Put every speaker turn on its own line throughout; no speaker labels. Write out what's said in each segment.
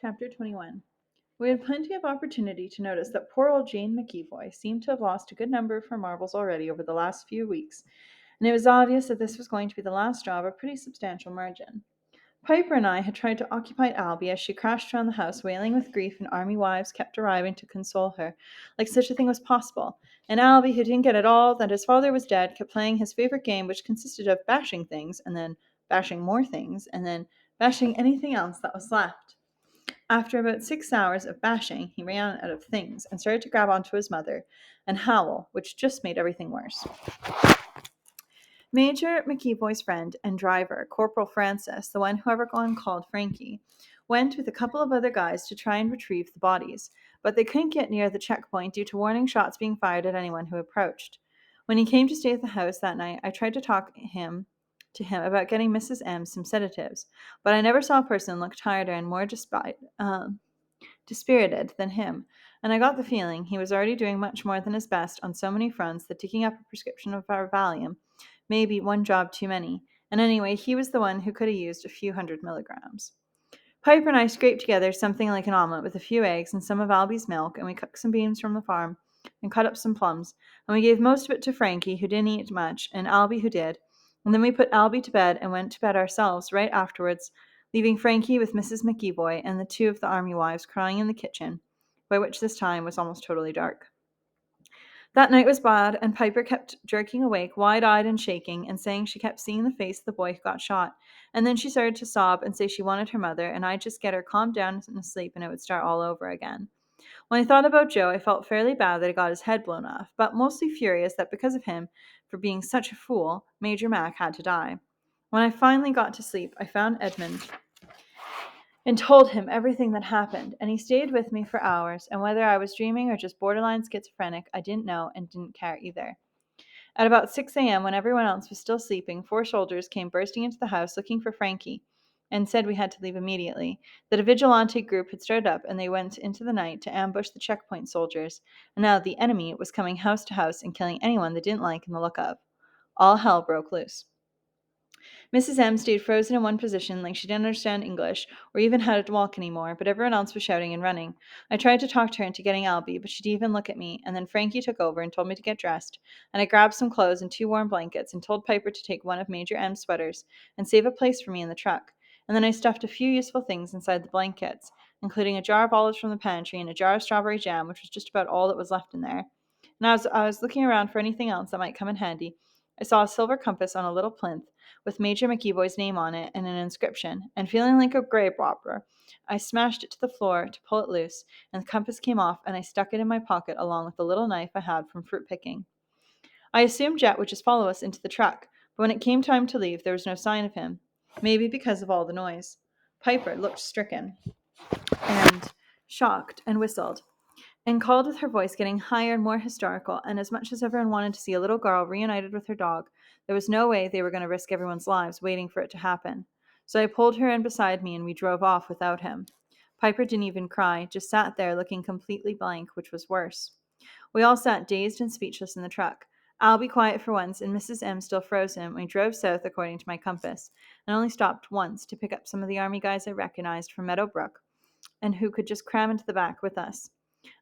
Chapter 21. We had plenty of opportunity to notice that poor old Jane McEvoy seemed to have lost a good number of her marbles already over the last few weeks, and it was obvious that this was going to be the last straw of a pretty substantial margin. Piper and I had tried to occupy Albie as she crashed around the house wailing with grief, and army wives kept arriving to console her, like such a thing was possible. And Albie, who didn't get at all that his father was dead, kept playing his favorite game, which consisted of bashing things, and then bashing more things, and then bashing anything else that was left. After about 6 hours of bashing, he ran out of things and started to grab onto his mother and howl, which just made everything worse. Major McEvoy's friend and driver, Corporal Francis, the one who everyone called Frankie, went with a couple of other guys to try and retrieve the bodies, but they couldn't get near the checkpoint due to warning shots being fired at anyone who approached. When he came to stay at the house that night, I tried to talk to him about getting Mrs. M some sedatives, but I never saw a person look tireder and more dispirited than him, and I got the feeling he was already doing much more than his best on so many fronts that taking up a prescription of our Valium may be one job too many, and anyway, he was the one who could have used a few 100 milligrams. Piper and I scraped together something like an omelet with a few eggs and some of Albie's milk, and we cooked some beans from the farm and cut up some plums, and we gave most of it to Frankie, who didn't eat much, and Albie, who did, and then we put Albie to bed and went to bed ourselves right afterwards, leaving Frankie with Mrs. McEvoy and the two of the army wives crying in the kitchen, by which this time was almost totally dark. That night was bad, and Piper kept jerking awake, wide-eyed and shaking, and saying she kept seeing the face of the boy who got shot. And then she started to sob and say she wanted her mother, and I'd just get her calmed down and asleep, and it would start all over again. When I thought about Joe, I felt fairly bad that he got his head blown off, but mostly furious that because of him, for being such a fool, Major Mac had to die. When I finally got to sleep, I found Edmund and told him everything that happened, and he stayed with me for hours, and whether I was dreaming or just borderline schizophrenic, I didn't know and didn't care either. At about 6 a.m., when everyone else was still sleeping, 4 soldiers came bursting into the house looking for Frankie and said we had to leave immediately, that a vigilante group had started up and they went into the night to ambush the checkpoint soldiers, and now the enemy was coming house to house and killing anyone they didn't like in the look of. All hell broke loose. Mrs. M stayed frozen in one position like she didn't understand English or even how to walk anymore, but everyone else was shouting and running. I tried to talk to her into getting Albie, but she didn't even look at me, and then Frankie took over and told me to get dressed, and I grabbed some clothes and 2 warm blankets and told Piper to take one of Major M's sweaters and save a place for me in the truck, and then I stuffed a few useful things inside the blankets, including a jar of olives from the pantry and a jar of strawberry jam, which was just about all that was left in there. And as I was looking around for anything else that might come in handy, I saw a silver compass on a little plinth with Major McEvoy's name on it and an inscription, and feeling like a grave robber, I smashed it to the floor to pull it loose, and the compass came off, and I stuck it in my pocket along with the little knife I had from fruit picking. I assumed Jet would just follow us into the truck, but when it came time to leave, there was no sign of him, maybe because of all the noise. Piper looked stricken and shocked and whistled and called with her voice getting higher and more historical, and as much as everyone wanted to see a little girl reunited with her dog, there was no way they were going to risk everyone's lives waiting for it to happen. So I pulled her in beside me and we drove off without him. Piper didn't even cry, just sat there looking completely blank, which was worse. We all sat dazed and speechless in the truck. I'll be quiet for once, and Mrs. M still frozen. We drove south according to my compass, and only stopped once to pick up some of the army guys I recognized from Meadow Brook, and who could just cram into the back with us.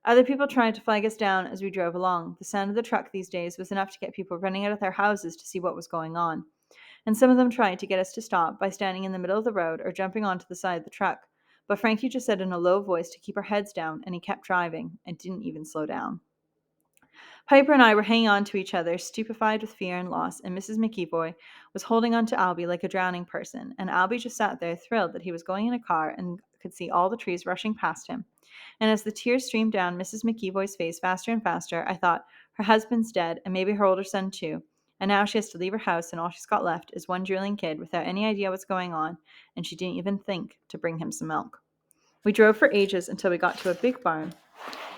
Other people tried to flag us down as we drove along. The sound of the truck these days was enough to get people running out of their houses to see what was going on. And some of them tried to get us to stop by standing in the middle of the road or jumping onto the side of the truck. But Frankie just said in a low voice to keep our heads down, and he kept driving and didn't even slow down. Piper and I were hanging on to each other, stupefied with fear and loss, and Mrs. McEvoy was holding on to Albie like a drowning person, and Albie just sat there, thrilled that he was going in a car and could see all the trees rushing past him. And as the tears streamed down Mrs. McEvoy's face faster and faster, I thought, her husband's dead, and maybe her older son too, and now she has to leave her house, and all she's got left is one drooling kid without any idea what's going on, and she didn't even think to bring him some milk. We drove for ages until we got to a big barn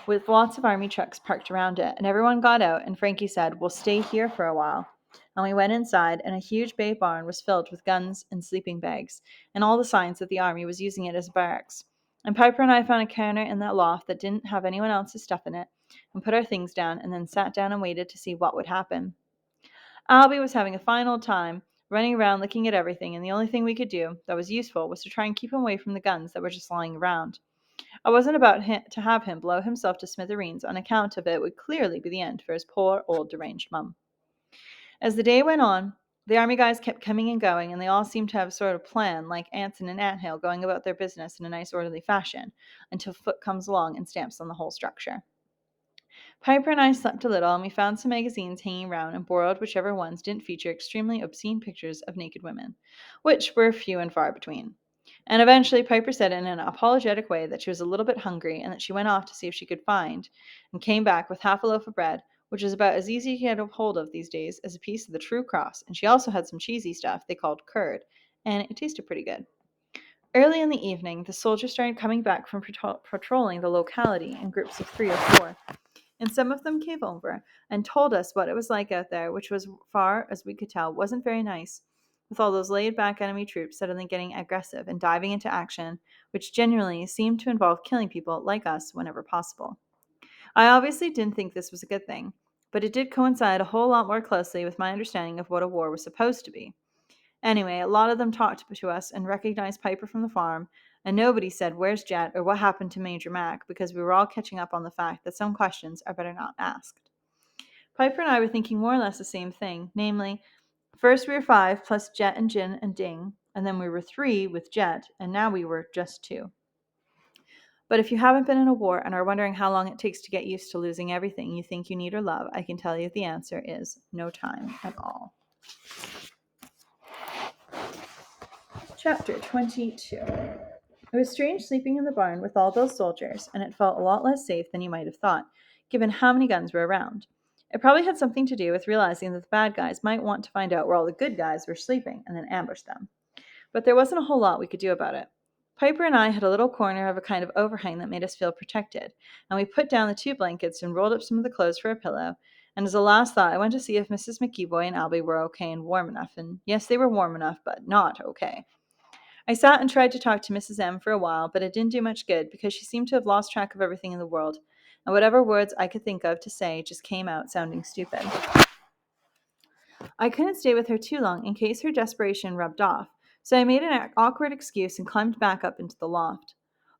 with lots of army trucks parked around it, and everyone got out, and Frankie said, "We'll stay here for a while." And we went inside, and a huge bay barn was filled with guns and sleeping bags, and all the signs that the army was using it as barracks. And Piper and I found a corner in that loft that didn't have anyone else's stuff in it, and put our things down, and then sat down and waited to see what would happen. Albie was having a fine old time, running around looking at everything, and the only thing we could do that was useful was to try and keep him away from the guns that were just lying around. I wasn't about to have him blow himself to smithereens on account of it would clearly be the end for his poor old deranged mum. As the day went on, the army guys kept coming and going, and they all seemed to have a sort of plan, like ants in an anthill going about their business in a nice orderly fashion, until Foot comes along and stamps on the whole structure. Piper and I slept a little, and we found some magazines hanging around and borrowed whichever ones didn't feature extremely obscene pictures of naked women, which were few and far between. And eventually Piper said in an apologetic way that she was a little bit hungry and that she went off to see if she could find, and came back with half a loaf of bread, which is about as easy to get a hold of these days as a piece of the true cross, and she also had some cheesy stuff they called curd, and it tasted pretty good. Early in the evening, the soldiers started coming back from patrolling the locality in groups of 3 or 4, and some of them came over and told us what it was like out there, which was, far as we could tell, wasn't very nice, with all those laid back enemy troops suddenly getting aggressive and diving into action, which generally seemed to involve killing people like us whenever possible. I obviously didn't think this was a good thing, but it did coincide a whole lot more closely with my understanding of what a war was supposed to be. Anyway, a lot of them talked to us and recognized Piper from the farm, and nobody said, "Where's Jet?" or "What happened to Major Mac?" because we were all catching up on the fact that some questions are better not asked. Piper and I were thinking more or less the same thing, namely, first we were 5 plus Jet and Jin and Ding, and then we were 3 with Jet, and now we were just 2. But if you haven't been in a war and are wondering how long it takes to get used to losing everything you think you need or love, I can tell you the answer is no time at all. Chapter 22. It was strange sleeping in the barn with all those soldiers, and it felt a lot less safe than you might have thought, given how many guns were around. It probably had something to do with realizing that the bad guys might want to find out where all the good guys were sleeping and then ambush them. But there wasn't a whole lot we could do about it. Piper and I had a little corner of a kind of overhang that made us feel protected, and we put down the 2 blankets and rolled up some of the clothes for a pillow, and as a last thought I went to see if Mrs. McEvoy and Albie were okay and warm enough, and yes, they were warm enough, but not okay. I sat and tried to talk to Mrs. M for a while, but it didn't do much good because she seemed to have lost track of everything in the world, and whatever words I could think of to say just came out sounding stupid. I couldn't stay with her too long in case her desperation rubbed off, so I made an awkward excuse and climbed back up into the loft.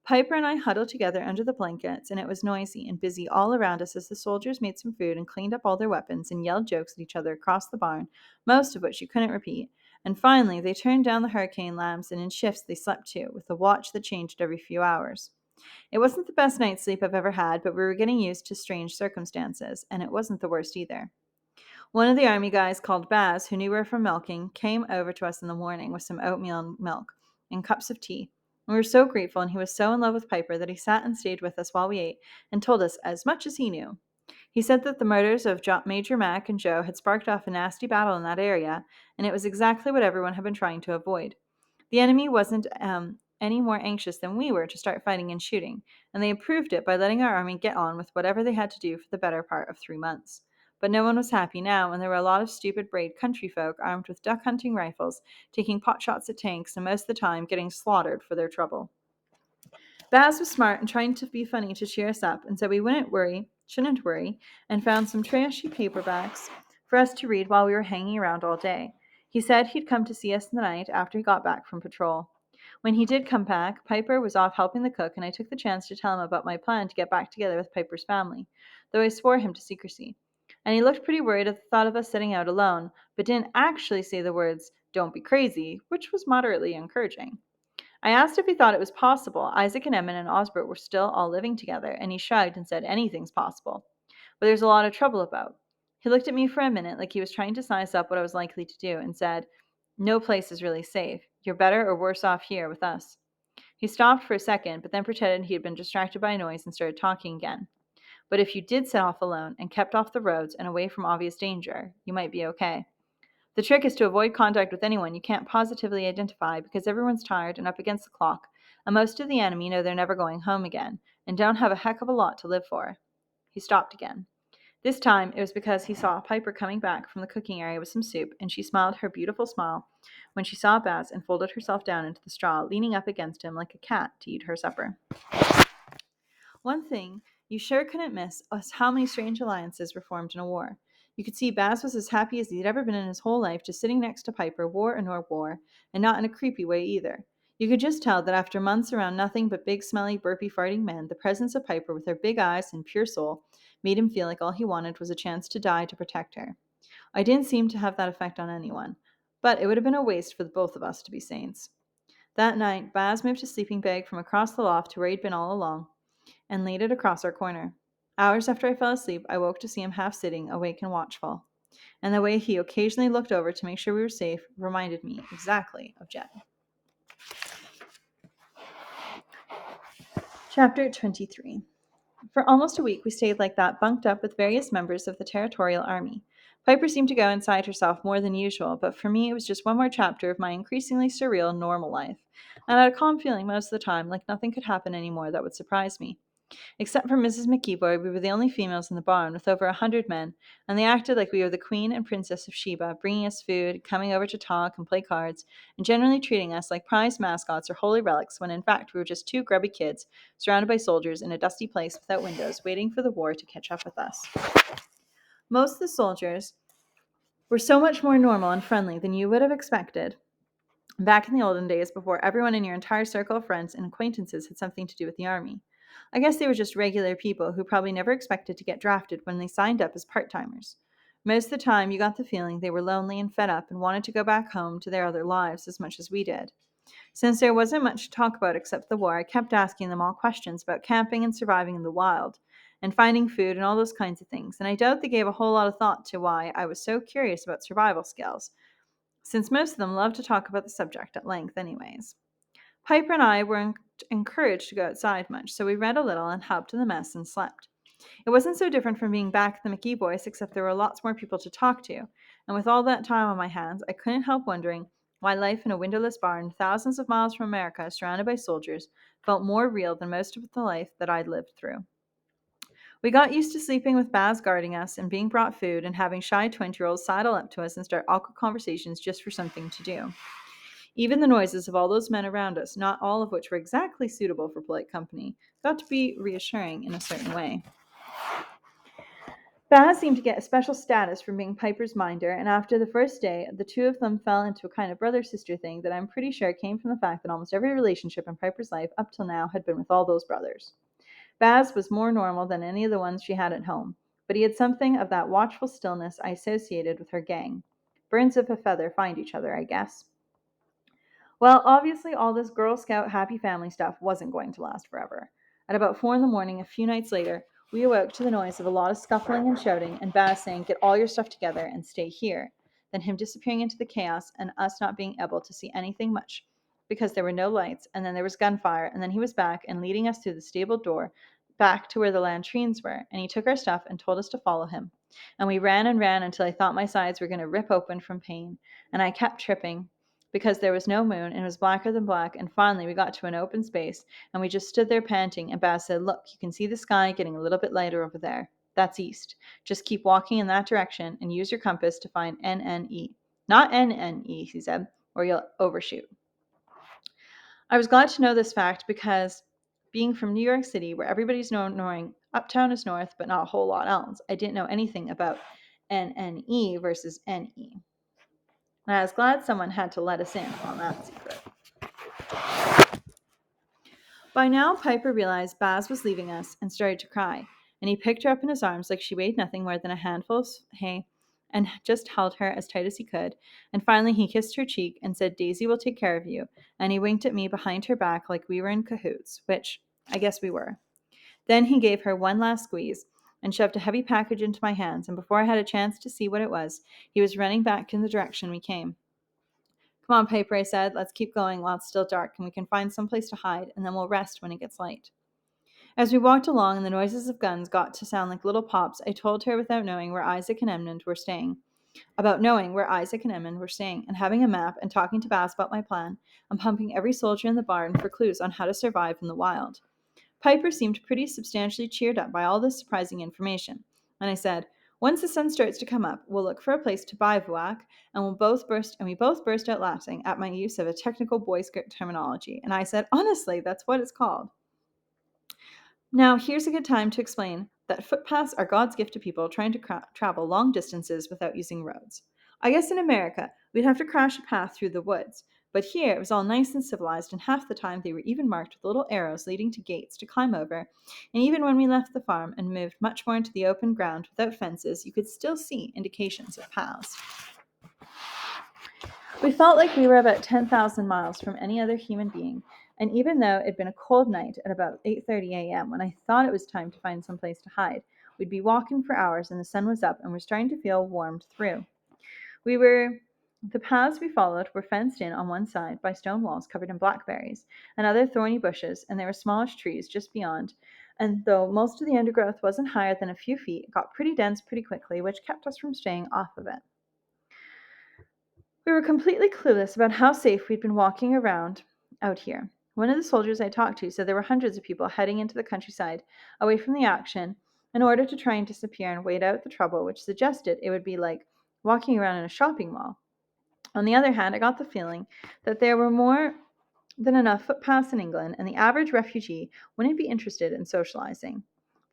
Piper and I huddled together under the blankets, and it was noisy and busy all around us as the soldiers made some food and cleaned up all their weapons and yelled jokes at each other across the barn, most of which you couldn't repeat. And finally, they turned down the hurricane lamps, and in shifts they slept too, with a watch that changed every few hours. It wasn't the best night's sleep I've ever had, but we were getting used to strange circumstances, and it wasn't the worst either. One of the army guys called Baz, who knew we were from milking, came over to us in the morning with some oatmeal and milk and cups of tea. We were so grateful, and he was so in love with Piper that he sat and stayed with us while we ate and told us as much as he knew. He said that the murders of Major Mac and Joe had sparked off a nasty battle in that area, and it was exactly what everyone had been trying to avoid. The enemy wasn't any more anxious than we were to start fighting and shooting, and they improved it by letting our army get on with whatever they had to do for the better part of 3 months. But no one was happy now, and there were a lot of stupid braid country folk armed with duck hunting rifles, taking pot shots at tanks, and most of the time getting slaughtered for their trouble. Baz was smart and trying to be funny to cheer us up, and so we shouldn't worry, and found some trashy paperbacks for us to read while we were hanging around all day. He said he'd come to see us in the night after he got back from patrol. When he did come back, Piper was off helping the cook, and I took the chance to tell him about my plan to get back together with Piper's family, though I swore him to secrecy. And he looked pretty worried at the thought of us setting out alone, but didn't actually say the words, "Don't be crazy," which was moderately encouraging. I asked if he thought it was possible Isaac and Emmett and Osbert were still all living together, and he shrugged and said anything's possible. But there's a lot of trouble about. He looked at me for a minute like he was trying to size up what I was likely to do and said, "No place is really safe. You're better or worse off here with us." He stopped for a second, but then pretended he had been distracted by a noise and started talking again. "But if you did set off alone and kept off the roads and away from obvious danger, you might be okay. The trick is to avoid contact with anyone you can't positively identify because everyone's tired and up against the clock, and most of the enemy know they're never going home again and don't have a heck of a lot to live for." He stopped again. This time it was because he saw Piper coming back from the cooking area with some soup, and she smiled her beautiful smile when she saw Baz and folded herself down into the straw, leaning up against him like a cat to eat her supper. One thing you sure couldn't miss was how many strange alliances were formed in a war. You could see Baz was as happy as he'd ever been in his whole life, just sitting next to Piper, war or no war, and not in a creepy way either. You could just tell that after months around nothing but big, smelly, burpy, farting men, the presence of Piper with her big eyes and pure soul made him feel like all he wanted was a chance to die to protect her. I didn't seem to have that effect on anyone, but it would have been a waste for the both of us to be saints. That night, Baz moved his sleeping bag from across the loft to where he'd been all along and laid it across our corner. Hours after I fell asleep, I woke to see him half sitting, awake and watchful, and the way he occasionally looked over to make sure we were safe reminded me exactly of Jen. Chapter 23. For almost a week, we stayed like that, bunked up with various members of the Territorial Army. Piper seemed to go inside herself more than usual, but for me, it was just one more chapter of my increasingly surreal normal life. And I had a calm feeling most of the time, like nothing could happen anymore that would surprise me. Except for Mrs. McKeeboy, we were the only females in the barn, with over 100 men, and they acted like we were the Queen and Princess of Sheba, bringing us food, coming over to talk and play cards, and generally treating us like prized mascots or holy relics, when in fact we were just two grubby kids, surrounded by soldiers in a dusty place without windows, waiting for the war to catch up with us. Most of the soldiers were so much more normal and friendly than you would have expected back in the olden days, before everyone in your entire circle of friends and acquaintances had something to do with the army. I guess they were just regular people who probably never expected to get drafted when they signed up as part timers. Most of the time, you got the feeling they were lonely and fed up and wanted to go back home to their other lives as much as we did. Since there wasn't much to talk about except the war, I kept asking them all questions about camping and surviving in the wild, and finding food and all those kinds of things, and I doubt they gave a whole lot of thought to why I was so curious about survival skills, since most of them love to talk about the subject at length, anyways. Piper and I were encouraged to go outside much, so we read a little and helped in the mess and slept. It wasn't so different from being back at the McGee boys, except there were lots more people to talk to, and with all that time on my hands, I couldn't help wondering why life in a windowless barn, thousands of miles from America, surrounded by soldiers, felt more real than most of the life that I'd lived through. We got used to sleeping with Baz guarding us and being brought food and having shy 20-year-olds sidle up to us and start awkward conversations just for something to do. Even the noises of all those men around us, not all of which were exactly suitable for polite company, got to be reassuring in a certain way. Baz seemed to get a special status from being Piper's minder, and after the first day, the two of them fell into a kind of brother-sister thing that I'm pretty sure came from the fact that almost every relationship in Piper's life up till now had been with all those brothers. Baz was more normal than any of the ones she had at home, but he had something of that watchful stillness I associated with her gang. Birds of a feather find each other, I guess. Well, obviously, all this Girl Scout happy family stuff wasn't going to last forever. At about 4 in the morning, a few nights later, we awoke to the noise of a lot of scuffling and shouting, and Baz saying, "Get all your stuff together and stay here." Then him disappearing into the chaos, and us not being able to see anything much because there were no lights, and then there was gunfire, and then he was back and leading us through the stable door back to where the latrines were, and he took our stuff and told us to follow him. And we ran and ran until I thought my sides were going to rip open from pain, and I kept tripping because there was no moon and it was blacker than black, and finally we got to an open space and we just stood there panting, and Baz said, "Look, you can see the sky getting a little bit lighter over there. That's east. Just keep walking in that direction and use your compass to find NNE. Not NNE," he said, "or you'll overshoot." I was glad to know this fact because being from New York City, where everybody's knowing uptown is north but not a whole lot else, I didn't know anything about NNE versus NE. And I was glad someone had to let us in on that secret. By now, Piper realized Baz was leaving us and started to cry, and he picked her up in his arms like she weighed nothing more than a handful of hay and just held her as tight as he could. And finally, he kissed her cheek and said, "Daisy will take care of you." And he winked at me behind her back like we were in cahoots, which I guess we were. Then he gave her one last squeeze and shoved a heavy package into my hands, and before I had a chance to see what it was, he was running back in the direction we came. "Come on, Piper," I said. "Let's keep going while it's still dark and we can find some place to hide, and then we'll rest when it gets light." As we walked along and the noises of guns got to sound like little pops, I told her without knowing where Isaac and Edmund were staying. About knowing where Isaac and Edmund were staying, and having a map, and talking to Bass about my plan, and pumping every soldier in the barn for clues on how to survive in the wild. Piper seemed pretty substantially cheered up by all this surprising information, and I said, "Once the sun starts to come up, we'll look for a place to bivouac, and we both burst out laughing at my use of a technical Boy Scout terminology, and I said, "Honestly, that's what it's called." Now, here's a good time to explain that footpaths are God's gift to people trying to travel long distances without using roads. I guess in America, we'd have to crash a path through the woods, but here it was all nice and civilized, and half the time they were even marked with little arrows leading to gates to climb over. And even when we left the farm and moved much more into the open ground without fences, you could still see indications of paths. We felt like we were about 10,000 miles from any other human being, and even though it'd been a cold night at about 8:30 a.m. when I thought it was time to find some place to hide, we'd be walking for hours and the sun was up and we're starting to feel warmed through. We were the paths we followed were fenced in on one side by stone walls covered in blackberries and other thorny bushes, and there were smallish trees just beyond. And though most of the undergrowth wasn't higher than a few feet, it got pretty dense pretty quickly, which kept us from staying off of it. We were completely clueless about how safe we'd been walking around out here. One of the soldiers I talked to said there were hundreds of people heading into the countryside, away from the action, in order to try and disappear and wait out the trouble, which suggested it would be like walking around in a shopping mall. On the other hand, I got the feeling that there were more than enough footpaths in England, and the average refugee wouldn't be interested in socializing.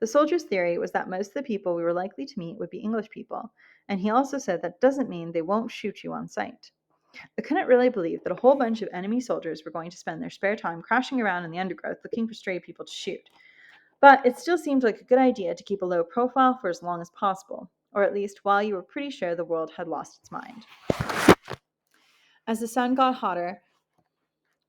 The soldier's theory was that most of the people we were likely to meet would be English people, and he also said that doesn't mean they won't shoot you on sight. I couldn't really believe that a whole bunch of enemy soldiers were going to spend their spare time crashing around in the undergrowth looking for stray people to shoot. But it still seemed like a good idea to keep a low profile for as long as possible, or at least while you were pretty sure the world had lost its mind. As the sun got hotter,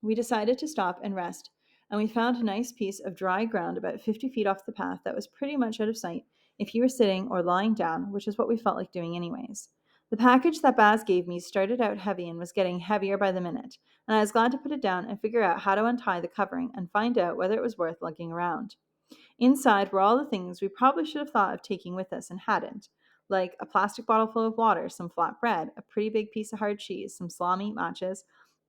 we decided to stop and rest, and we found a nice piece of dry ground about 50 feet off the path that was pretty much out of sight if you were sitting or lying down, which is what we felt like doing anyways. The package that Baz gave me started out heavy and was getting heavier by the minute, and I was glad to put it down and figure out how to untie the covering and find out whether it was worth lugging around. Inside were all the things we probably should have thought of taking with us and hadn't, like a plastic bottle full of water, some flat bread, a pretty big piece of hard cheese, some salami, matches,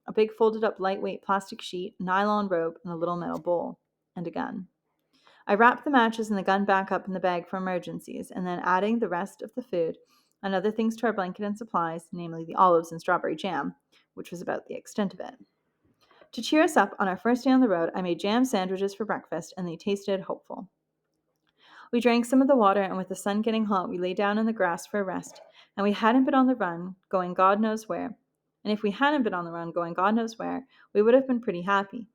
a big folded up lightweight plastic sheet, a nylon rope, and a little metal bowl, and a gun. I wrapped the matches and the gun back up in the bag for emergencies, and then adding the rest of the food and other things to our blanket and supplies, namely the olives and strawberry jam, which was about the extent of it. To cheer us up on our first day on the road, I made jam sandwiches for breakfast, and they tasted hopeful. We drank some of the water, and with the sun getting hot, we lay down in the grass for a rest, and we hadn't been on the run, going God knows where. And if we hadn't been on the run, going God knows where, we would have been pretty happy.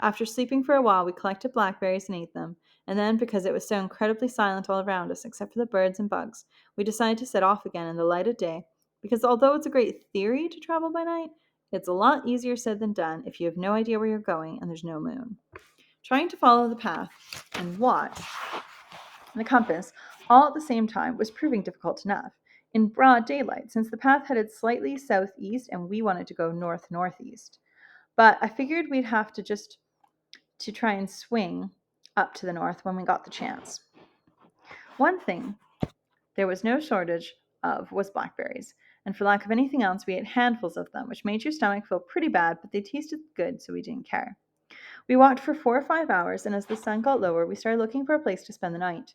After sleeping for a while, we collected blackberries and ate them, and then, because it was so incredibly silent all around us, except for the birds and bugs, we decided to set off again in the light of day, because although it's a great theory to travel by night, it's a lot easier said than done if you have no idea where you're going and there's no moon. Trying to follow the path and watch the compass all at the same time was proving difficult enough in broad daylight, since the path headed slightly southeast and we wanted to go north-northeast. But I figured we'd have to try and swing up to the north when we got the chance. One thing there was no shortage of was blackberries, and for lack of anything else, we ate handfuls of them, which made your stomach feel pretty bad, but they tasted good, so we didn't care. We walked for 4 or 5 hours, and as the sun got lower, we started looking for a place to spend the night.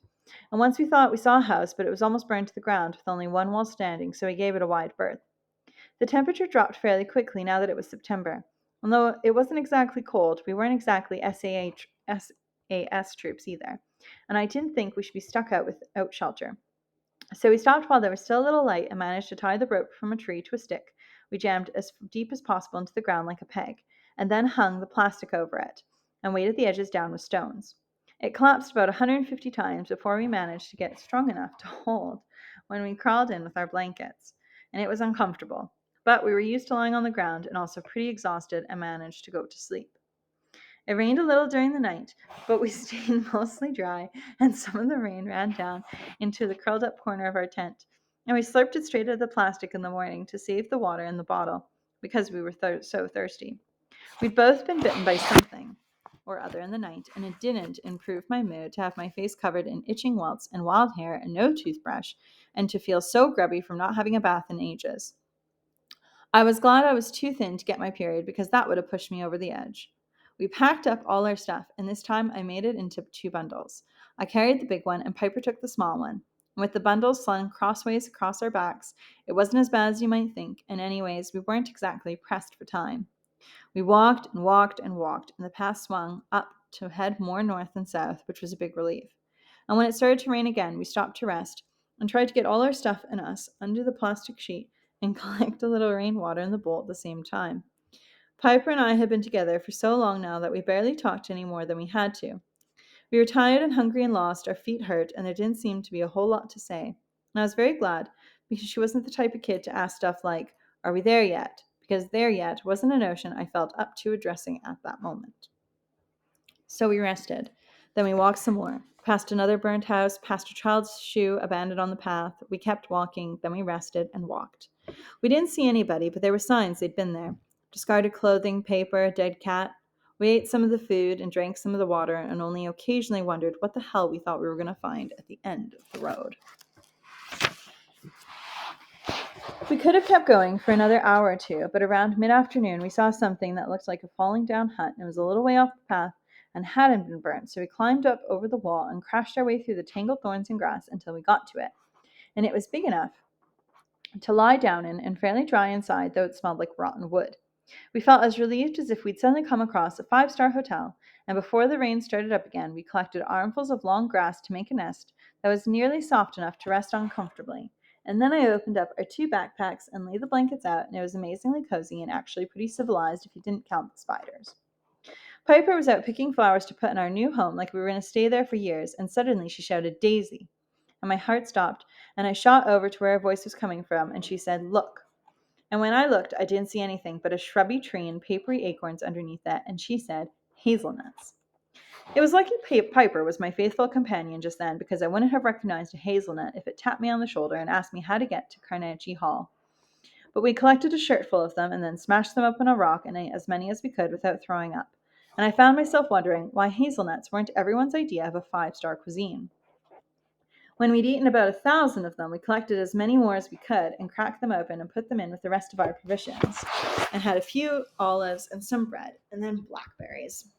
And once we thought we saw a house, but it was almost burned to the ground with only one wall standing, so we gave it a wide berth. The temperature dropped fairly quickly now that it was September. Although it wasn't exactly cold, we weren't exactly SAS troops either, and I didn't think we should be stuck out without shelter. So we stopped while there was still a little light and managed to tie the rope from a tree to a stick we jammed as deep as possible into the ground like a peg, and then hung the plastic over it and weighted the edges down with stones. It collapsed about 150 times before we managed to get it strong enough to hold when we crawled in with our blankets, and it was uncomfortable. But we were used to lying on the ground and also pretty exhausted and managed to go to sleep. It rained a little during the night, but we stayed mostly dry, and some of the rain ran down into the curled up corner of our tent. And we slurped it straight out of the plastic in the morning to save the water in the bottle because we were so thirsty. We'd both been bitten by something or other in the night, and it didn't improve my mood to have my face covered in itching welts and wild hair and no toothbrush, and to feel so grubby from not having a bath in ages. I was glad I was too thin to get my period because that would have pushed me over the edge. We packed up all our stuff, and this time I made it into 2 bundles. I carried the big one, and Piper took the small one. And with the bundles slung crossways across our backs, it wasn't as bad as you might think, and anyways, we weren't exactly pressed for time. We walked and walked and walked, and the path swung up to head more north than south, which was a big relief. And when it started to rain again, we stopped to rest and tried to get all our stuff and us under the plastic sheet and collect a little rainwater in the bowl at the same time. Piper and I had been together for so long now that we barely talked any more than we had to. We were tired and hungry and lost, our feet hurt, and there didn't seem to be a whole lot to say. And I was very glad, because she wasn't the type of kid to ask stuff like, "Are we there yet?" Because there yet wasn't a notion I felt up to addressing at that moment. So we rested. Then we walked some more, past another burnt house, past a child's shoe abandoned on the path. We kept walking, then we rested and walked. We didn't see anybody, but there were signs they'd been there. Discarded clothing, paper, a dead cat. We ate some of the food and drank some of the water, and only occasionally wondered what the hell we thought we were going to find at the end of the road. We could have kept going for another hour or two, but around mid-afternoon we saw something that looked like a falling down hut, and it was a little way off the path and hadn't been burnt, so we climbed up over the wall and crashed our way through the tangled thorns and grass until we got to it. And it was big enough to lie down in and fairly dry inside, though it smelled like rotten wood. We felt as relieved as if we'd suddenly come across a 5-star hotel, and before the rain started up again, we collected armfuls of long grass to make a nest that was nearly soft enough to rest on comfortably. And then I opened up our 2 backpacks and laid the blankets out, and it was amazingly cozy and actually pretty civilized if you didn't count the spiders. Piper was out picking flowers to put in our new home like we were going to stay there for years, and suddenly she shouted, "Daisy!" And my heart stopped, and I shot over to where her voice was coming from, and she said, "Look." And when I looked, I didn't see anything but a shrubby tree and papery acorns underneath it, and she said, "Hazelnuts." It was lucky Piper was my faithful companion just then, because I wouldn't have recognized a hazelnut if it tapped me on the shoulder and asked me how to get to Carnegie Hall. But we collected a shirtful of them and then smashed them up on a rock and ate as many as we could without throwing up. And I found myself wondering why hazelnuts weren't everyone's idea of a 5-star cuisine. When we'd eaten about 1,000 of them, we collected as many more as we could and cracked them open and put them in with the rest of our provisions, and had a few olives and some bread, and then blackberries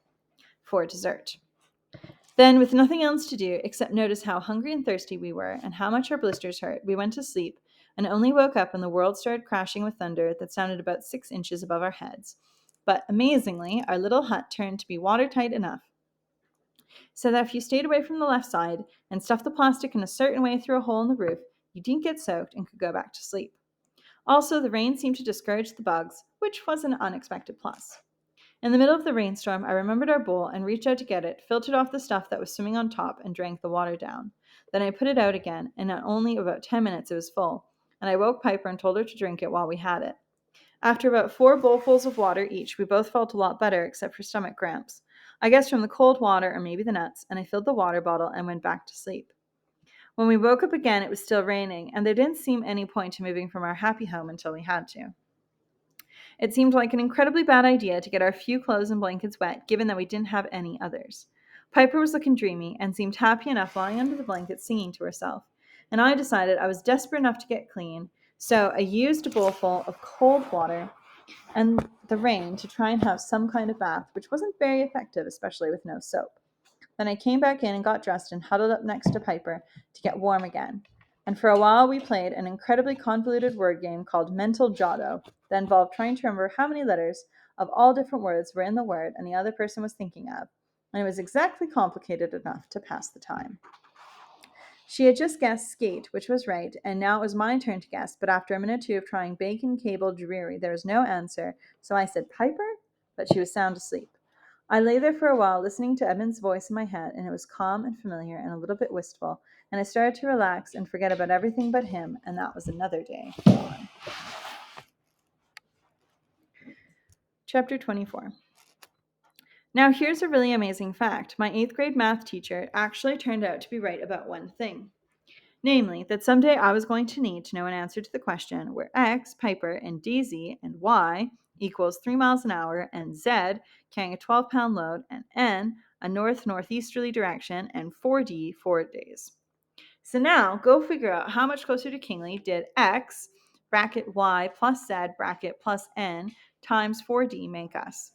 for dessert. Then, with nothing else to do except notice how hungry and thirsty we were and how much our blisters hurt, we went to sleep and only woke up when the world started crashing with thunder that sounded about 6 inches above our heads. But amazingly, our little hut turned to be watertight enough so that if you stayed away from the left side and stuffed the plastic in a certain way through a hole in the roof, you didn't get soaked and could go back to sleep. Also, the rain seemed to discourage the bugs, which was an unexpected plus. In the middle of the rainstorm, I remembered our bowl and reached out to get it, filtered off the stuff that was swimming on top, and drank the water down. Then I put it out again, and in only about 10 minutes it was full, and I woke Piper and told her to drink it while we had it. After about 4 bowlfuls of water each, we both felt a lot better except for stomach cramps. I guess from the cold water or maybe the nuts, and I filled the water bottle and went back to sleep. When we woke up again, it was still raining, and there didn't seem any point to moving from our happy home until we had to. It seemed like an incredibly bad idea to get our few clothes and blankets wet, given that we didn't have any others. Piper was looking dreamy and seemed happy enough lying under the blanket singing to herself, and I decided I was desperate enough to get clean, so I used a bowlful of cold water and the rain to try and have some kind of bath, which wasn't very effective, especially with no soap. Then I came back in and got dressed and huddled up next to Piper to get warm again. And for a while we played an incredibly convoluted word game called Mental Jotto that involved trying to remember how many letters of all different words were in the word and the other person was thinking of. And it was exactly complicated enough to pass the time. She had just guessed skate, which was right, and now it was my turn to guess, but after a minute or two of trying bacon, cable, dreary, there was no answer, so I said, "Piper?" But she was sound asleep. I lay there for a while, listening to Edmund's voice in my head, and it was calm and familiar and a little bit wistful, and I started to relax and forget about everything but him, and that was another day gone. Chapter 24. Now here's a really amazing fact. My 8th grade math teacher actually turned out to be right about one thing. Namely, that someday I was going to need to know an answer to the question where X, Piper, and Daisy, and Y equals 3 miles an hour, and Z, carrying a 12-pound load, and N, a north-northeasterly direction, and 4D, 4 days. So now, go figure out how much closer to Kingley did X, bracket Y, plus Z, bracket, plus N, times 4D make us.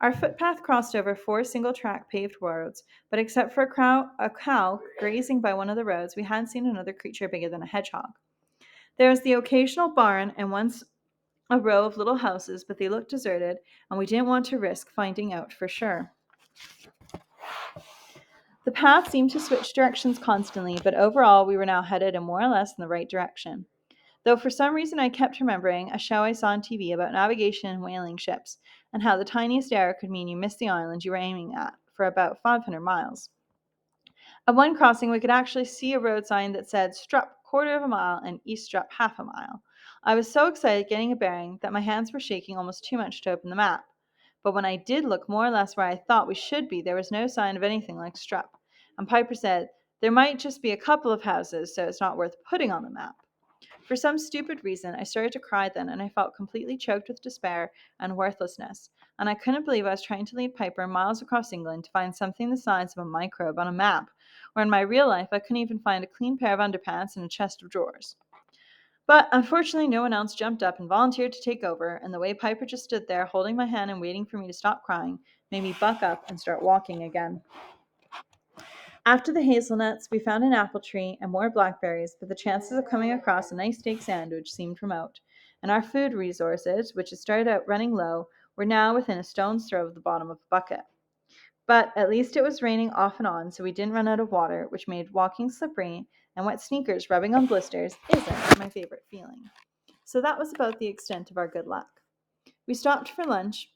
Our footpath crossed over 4 single-track paved roads, but except for a cow grazing by one of the roads, we hadn't seen another creature bigger than a hedgehog. There was the occasional barn and once a row of little houses, but they looked deserted, and we didn't want to risk finding out for sure. The path seemed to switch directions constantly, but overall we were now headed in more or less in the right direction. Though for some reason I kept remembering a show I saw on TV about navigation and whaling ships, and how the tiniest error could mean you missed the island you were aiming at for about 500 miles. At one crossing, we could actually see a road sign that said Strupp quarter of a mile and East Strupp half a mile. I was so excited getting a bearing that my hands were shaking almost too much to open the map. But when I did look more or less where I thought we should be, there was no sign of anything like Strupp. And Piper said, there might just be a couple of houses, so it's not worth putting on the map. For some stupid reason, I started to cry then, and I felt completely choked with despair and worthlessness. And I couldn't believe I was trying to lead Piper miles across England to find something the size of a microbe on a map, where in my real life I couldn't even find a clean pair of underpants and a chest of drawers. But unfortunately, no one else jumped up and volunteered to take over, and the way Piper just stood there holding my hand and waiting for me to stop crying made me buck up and start walking again. After the hazelnuts, we found an apple tree and more blackberries, but the chances of coming across a nice steak sandwich seemed remote, and our food resources, which had started out running low, were now within a stone's throw of the bottom of the bucket. But at least it was raining off and on, so we didn't run out of water, which made walking slippery, and wet sneakers rubbing on blisters isn't my favorite feeling. So that was about the extent of our good luck. We stopped for lunch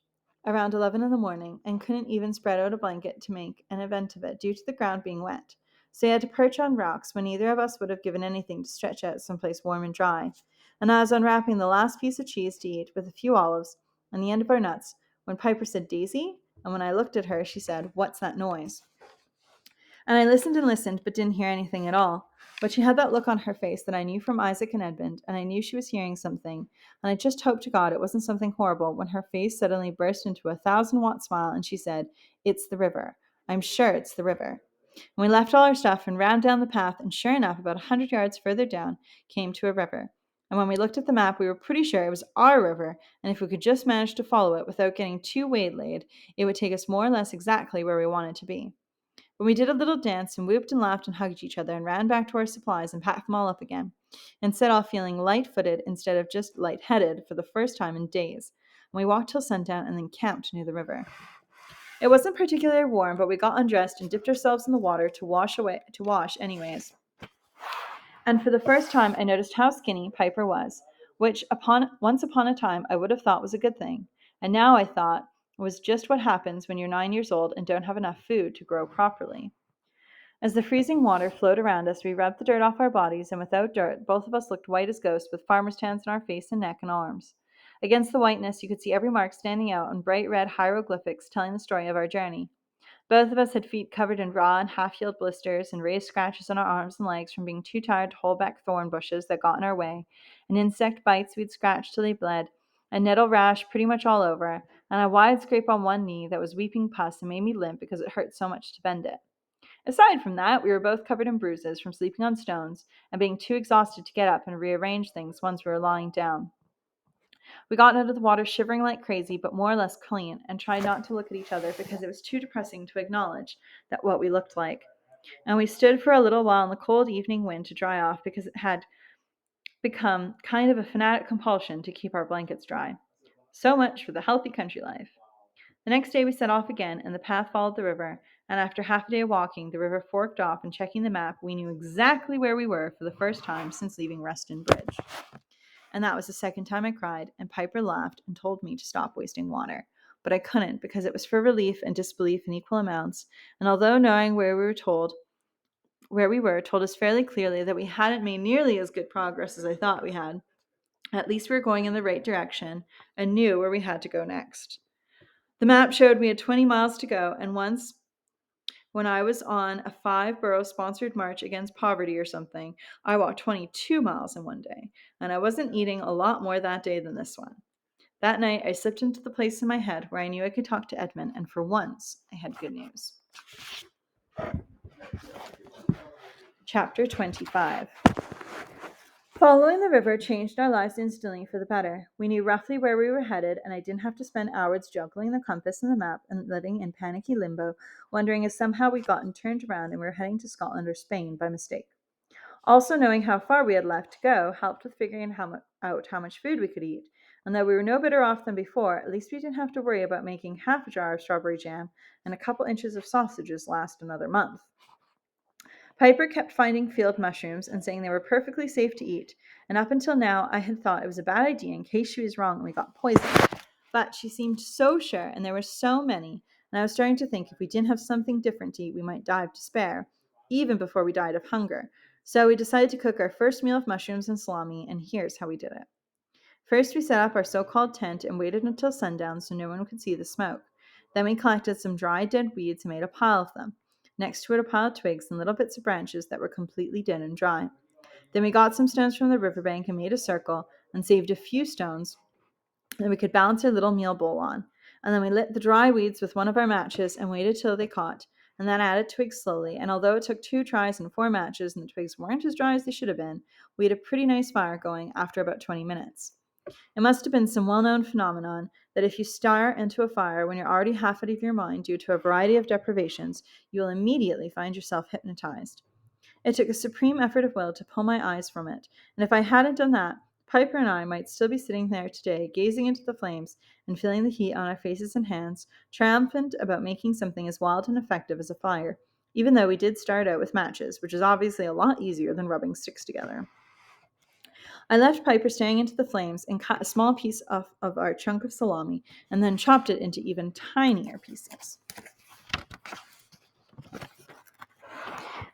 around 11 in the morning and couldn't even spread out a blanket to make an event of it due to the ground being wet. So we had to perch on rocks when neither of us would have given anything to stretch out someplace warm and dry. And I was unwrapping the last piece of cheese to eat with a few olives and the end of our nuts when Piper said Daisy, and when I looked at her, she said, "What's that noise?" And listened, but didn't hear anything at all. But she had that look on her face that I knew from Isaac and Edmund, and I knew she was hearing something, and I just hoped to God it wasn't something horrible when her face suddenly burst into a 1,000-watt smile, and she said, "It's the river. I'm sure it's the river." And we left all our stuff and ran down the path, and sure enough, about 100 yards further down, came to a river. And when we looked at the map, we were pretty sure it was our river, and if we could just manage to follow it without getting too waylaid, it would take us more or less exactly where we wanted to be. When we did a little dance and whooped and laughed and hugged each other and ran back to our supplies and packed them all up again, and set off feeling light-footed instead of just light-headed for the first time in days. And we walked till sundown and then camped near the river. It wasn't particularly warm, but we got undressed and dipped ourselves in the water to wash anyways. And for the first time I noticed how skinny Piper was, which once upon a time I would have thought was a good thing. And now I thought was just what happens when you're 9 years old and don't have enough food to grow properly. As the freezing water flowed around us, we rubbed the dirt off our bodies, and without dirt, both of us looked white as ghosts with farmer's tans on our face and neck and arms. Against the whiteness, you could see every mark standing out in bright red hieroglyphics telling the story of our journey. Both of us had feet covered in raw and half-healed blisters and raised scratches on our arms and legs from being too tired to hold back thorn bushes that got in our way, and insect bites we'd scratched till they bled, a nettle rash pretty much all over, and a wide scrape on one knee that was weeping pus and made me limp because it hurt so much to bend it. Aside from that, we were both covered in bruises from sleeping on stones and being too exhausted to get up and rearrange things once we were lying down. We got out of the water shivering like crazy, but more or less clean, and tried not to look at each other because it was too depressing to acknowledge that what we looked like. And we stood for a little while in the cold evening wind to dry off because it had become kind of a fanatic compulsion to keep our blankets dry. So much for the healthy country life. The next day we set off again, and the path followed the river, and after half a day of walking, the river forked off, and checking the map, we knew exactly where we were for the first time since leaving Ruston Bridge. And that was the second time I cried, and Piper laughed and told me to stop wasting water. But I couldn't, because it was for relief and disbelief in equal amounts, and although knowing where we were told us fairly clearly that we hadn't made nearly as good progress as I thought we had, at least we were going in the right direction and knew where we had to go next. The map showed we had 20 miles to go, and once, when I was on a 5-borough sponsored march against poverty or something, I walked 22 miles in one day, and I wasn't eating a lot more that day than this one. That night, I slipped into the place in my head where I knew I could talk to Edmund, and for once, I had good news. Chapter 25. Following the river changed our lives instantly for the better. We knew roughly where we were headed, and I didn't have to spend hours juggling the compass and the map and living in panicky limbo, wondering if somehow we'd gotten turned around and we were heading to Scotland or Spain by mistake. Also, knowing how far we had left to go helped with figuring out how much food we could eat, And though we were no better off than before, at least we didn't have to worry about making half a jar of strawberry jam and a couple inches of sausages last another month. Piper kept finding field mushrooms and saying they were perfectly safe to eat, and up until now I had thought it was a bad idea in case she was wrong and we got poisoned. But she seemed so sure, and there were so many, and I was starting to think if we didn't have something different to eat, we might die of despair, even before we died of hunger. So we decided to cook our first meal of mushrooms and salami, and here's how we did it. First, we set up our so called tent and waited until sundown so no one could see the smoke. Then we collected some dry, dead weeds and made a pile of them. Next to it, a pile of twigs and little bits of branches that were completely dead and dry. Then we got some stones from the riverbank and made a circle and saved a few stones that we could balance our little meal bowl on. And then we lit the dry weeds with one of our matches and waited till they caught, and then added twigs slowly. And although it took 2 tries and 4 matches and the twigs weren't as dry as they should have been, we had a pretty nice fire going after about 20 minutes. It must have been some well known phenomenon that if you stare into a fire when you're already half out of your mind due to a variety of deprivations, you will immediately find yourself hypnotized. It took a supreme effort of will to pull my eyes from it, and if I hadn't done that, Piper and I might still be sitting there today, gazing into the flames and feeling the heat on our faces and hands, triumphant about making something as wild and effective as a fire, even though we did start out with matches, which is obviously a lot easier than rubbing sticks together. I left Piper staring into the flames and cut a small piece of our chunk of salami and then chopped it into even tinier pieces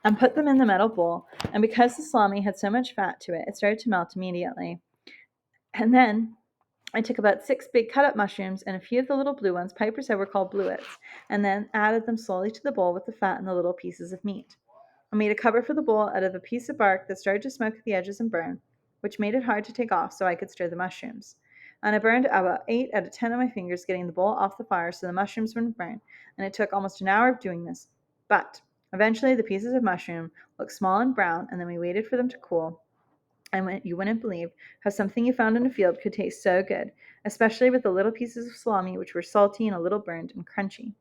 and put them in the metal bowl. And because the salami had so much fat to it, it started to melt immediately. And then I took about 6 big cut up mushrooms and a few of the little blue ones Piper said were called bluets, and then added them slowly to the bowl with the fat and the little pieces of meat. I made a cover for the bowl out of a piece of bark that started to smoke at the edges and burn, which made it hard to take off so I could stir the mushrooms. And I burned about 8 out of 10 of my fingers getting the bowl off the fire so the mushrooms wouldn't burn, and it took almost an hour of doing this. But eventually the pieces of mushroom looked small and brown, and then we waited for them to cool. And you wouldn't believe how something you found in a field could taste so good, especially with the little pieces of salami which were salty and a little burnt and crunchy.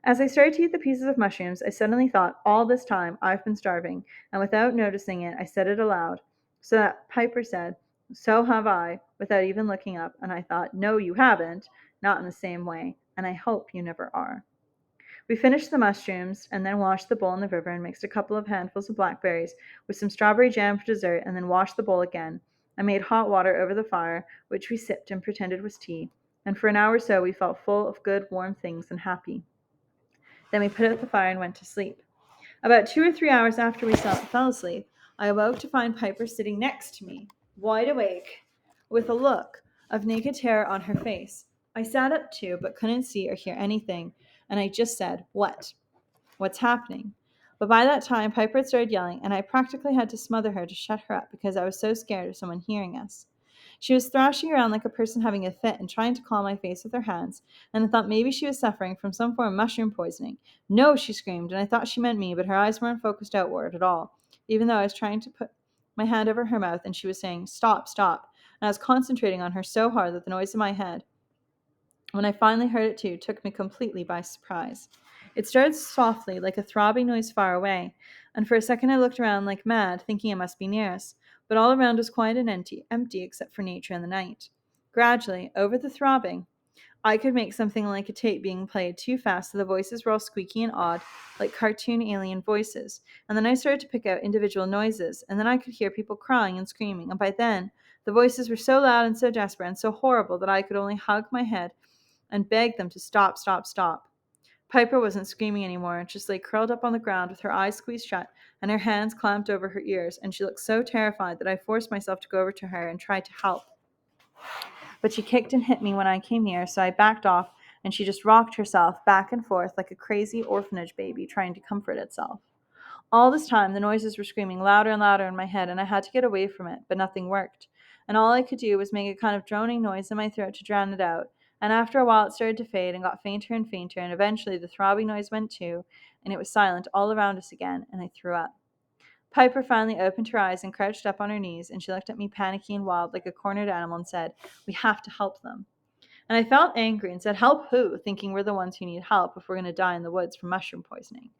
As I started to eat the pieces of mushrooms, I suddenly thought, all this time I've been starving, and without noticing it, I said it aloud. So that Piper said, so have I, without even looking up, and I thought, no, you haven't, not in the same way, and I hope you never are. We finished the mushrooms and then washed the bowl in the river and mixed a couple of handfuls of blackberries with some strawberry jam for dessert and then washed the bowl again. I made hot water over the fire, which we sipped and pretended was tea, and for an hour or so we felt full of good warm things and happy. Then we put out the fire and went to sleep. About 2 or 3 hours after we fell asleep, I awoke to find Piper sitting next to me, wide awake, with a look of naked terror on her face. I sat up too, but couldn't see or hear anything, and I just said, "What? What's happening?" But by that time, Piper had started yelling, and I practically had to smother her to shut her up because I was so scared of someone hearing us. She was thrashing around like a person having a fit and trying to claw my face with her hands, and I thought maybe she was suffering from some form of mushroom poisoning. "No," she screamed, and I thought she meant me, but her eyes weren't focused outward at all, even though I was trying to put my hand over her mouth and she was saying, "Stop, stop," and I was concentrating on her so hard that the noise in my head, when I finally heard it too, took me completely by surprise. It started softly, like a throbbing noise far away, and for a second I looked around like mad, thinking it must be near us, but all around was quiet and empty except for nature and the night. Gradually, over the throbbing, I could make something like a tape being played too fast so the voices were all squeaky and odd, like cartoon alien voices. And then I started to pick out individual noises, and then I could hear people crying and screaming, and by then, the voices were so loud and so desperate and so horrible that I could only hug my head and beg them to stop, stop, stop. Piper wasn't screaming anymore, just lay curled up on the ground with her eyes squeezed shut and her hands clamped over her ears, and she looked so terrified that I forced myself to go over to her and try to help. But she kicked and hit me when I came near, so I backed off, and she just rocked herself back and forth like a crazy orphanage baby trying to comfort itself. All this time, the noises were screaming louder and louder in my head, and I had to get away from it, but nothing worked. And all I could do was make a kind of droning noise in my throat to drown it out. And after a while, it started to fade and got fainter and fainter, and eventually the throbbing noise went too, and it was silent all around us again, and I threw up. Piper finally opened her eyes and crouched up on her knees, and she looked at me panicky and wild like a cornered animal and said, "We have to help them." And I felt angry and said, "Help who?" thinking we're the ones who need help if we're going to die in the woods from mushroom poisoning.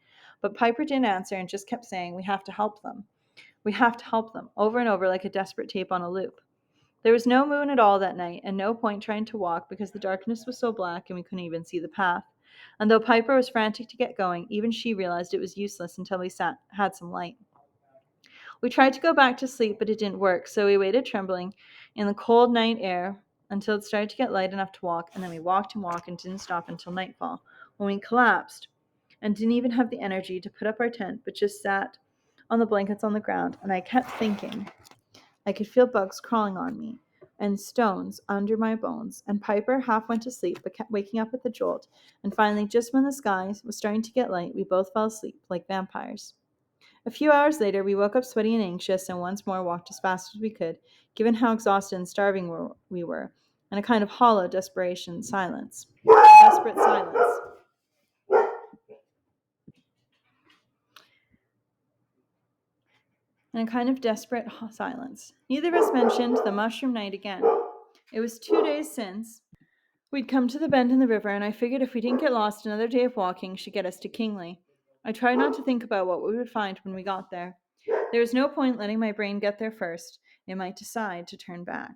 But Piper didn't answer and just kept saying, "We have to help them. We have to help them," over and over like a desperate tape on a loop. There was no moon at all that night, and no point trying to walk because the darkness was so black and we couldn't even see the path. And though Piper was frantic to get going, even she realized it was useless until we had some light. We tried to go back to sleep, but it didn't work, so we waited trembling in the cold night air until it started to get light enough to walk, and then we walked and walked and didn't stop until nightfall, when we collapsed and didn't even have the energy to put up our tent, but just sat on the blankets on the ground, and I kept thinking. I could feel bugs crawling on me and stones under my bones, and Piper half went to sleep but kept waking up with a jolt, and finally, just when the sky was starting to get light, we both fell asleep like vampires. A few hours later, we woke up sweaty and anxious and once more walked as fast as we could, given how exhausted and starving we were, in a kind of hollow desperation silence. Desperate silence. In a kind of desperate silence. Neither of us mentioned the mushroom night again. It was 2 days since we'd come to the bend in the river, and I figured if we didn't get lost, another day of walking should get us to Kingley. I tried not to think about what we would find when we got there. There was no point letting my brain get there first. It might decide to turn back.